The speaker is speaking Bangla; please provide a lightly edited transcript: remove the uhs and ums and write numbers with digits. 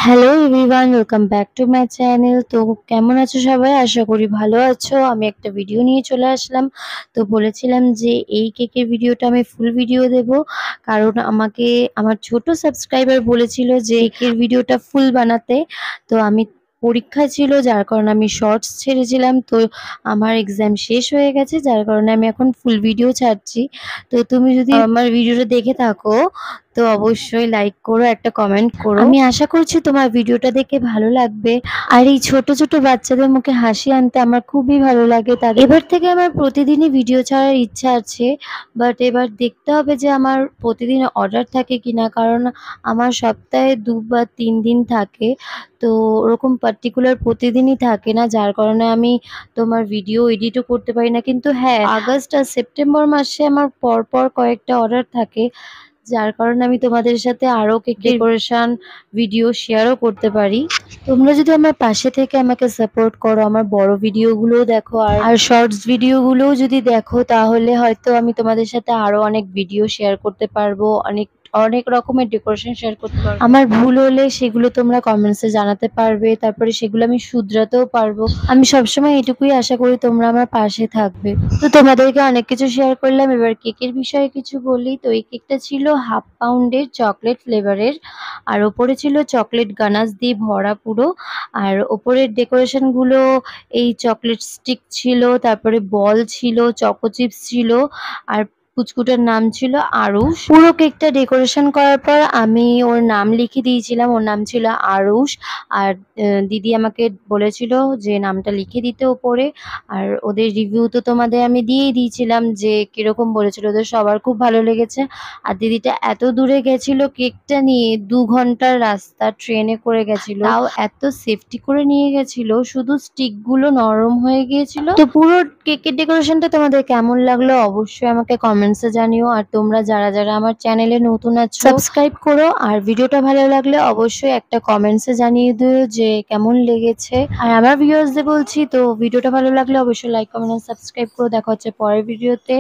Hello everyone, welcome back to my channel. তো কেমন আছো সবাই? আশা করি ভালো আছো। আমি একটা ভিডিও নিয়ে চলে আসলাম। তো বলেছিলাম যে এই কেকের ভিডিওটা আমি ফুল ভিডিও দেব। কারণ আমাকে আমার ছোট সাবস্ক্রাইবার বলেছিল যে কেকের ভিডিওটা ফুল বানাতে। তো আমি পরীক্ষা ছিল যার কারণে আমি শর্টস ছেড়েছিলাম। তো আমার এক্সাম শেষ হয়ে গেছে যার কারণে আমি এখন ফুল ভিডিও ছাড়ছি। তো তুমি যদি আমার ভিডিওটা দেখে থাকো তো অবশ্যই লাইক করো, একটা কমেন্ট করো। আমি আশা করছি তোমার ভিডিওটা দেখে ভালো লাগবে। আর এই ছোট, ছোট বাচ্চাদের মুখে হাসি আনতে আমার খুবই ভালো লাগে। এবার থেকে আমার প্রতিদিনই ভিডিও ছাড়ার ইচ্ছা আছে। বাট এবার দেখতে হবে যে আমার প্রতিদিন অর্ডার থাকে কিনা। কারণ আমার সপ্তাহে ২ বা ৩ দিন থাকে। তো ওরকম পার্টিকুলার প্রতিদিনই থাকে না। যার কারণে আমি তোমার ভিডিও এডিটও করতে পারি না। কিন্তু হ্যাঁ, আগস্ট আর সেপ্টেম্বর মাসে আমার পরপর কয়েকটা অর্ডার থাকে। যার কারণে আমি তোমাদের সাথে আরো কেক ডেকোরেশন ভিডিও শেয়ারও করতে পারি। তোমরা যদি আমার পাশে থেকে আমাকে সাপোর্ট করো, আমার বড় ভিডিওগুলোও দেখো আর শর্টস ভিডিওগুলোও যদি দেখো তাহলে হয়তো আমি তোমাদের সাথে আরো অনেক ভিডিও শেয়ার করতে পারবো। অনেক অনেক রকমের ডেকোরেশন শেয়ার করতে পারবো। আমার ভুল হলে সেগুলো তোমরা কমেন্টসে জানাতে পারবে। তারপরে সেগুলো আমি শুধরাতেও পারবো। আমি সবসময় এটুকুই আশা করি তোমরা আমার পাশে থাকবে। তো তোমাদেরকে অনেক কিছু শেয়ার করলাম। এবার কেকের বিষয়ে কিছু বলি। তো এই কেকটা ছিল 1/2 পাউন্ডের চকলেট ফ্লেভারের। আর ওপরে ছিল চকলেট গানাশ দিয়ে ভরা পুরো। আর ওপরের ডেকোরেশন গুলো এই চকলেট স্টিক ছিল, তারপরে বল ছিল, চকো চিপস ছিল আর পুচকুটার নাম ছিল আরুষ। পুরো কেকটা ডেকোরেশন করার পর আমি ওর নাম লিখে দিয়েছিলাম। ওর নাম ছিল আরুষ। আর দিদি আমাকে বলেছিল যে নামটা লিখে দিতে ওপরে। আর ওদের রিভিউ তো তোমাদের আমি দিয়েই দিয়েছিলাম যে কিরকম বলেছিল। ওদের সবার খুব ভালো লেগেছে। আর দিদিটা এত দূরে গেছিল কেকটা নিয়ে, ২ ঘন্টার রাস্তা ট্রেনে করে গেছিল। তাও এত সেফটি করে নিয়ে গেছিল, শুধু স্টিক গুলো নরম হয়ে গিয়েছিল। তো পুরো কেকের ডেকোরেশনটা তোমাদের কেমন লাগলো অবশ্যই আমাকে কমেন্টসে জানিও। আর তোমরা যারা যারা আমার চ্যানেলে নতুন আছো সাবস্ক্রাইব করো। আর ভিডিওটা ভালো লাগলে অবশ্যই একটা কমেন্টসে জানিয়ে দিও যে কেমন লেগেছে। আর আমার ভিউয়ার্সদের বলছি, তো ভিডিওটা ভালো লাগলে অবশ্যই লাইক, কমেন্ট আর সাবস্ক্রাইব করো। দেখা হচ্ছে পরের ভিডিওতে।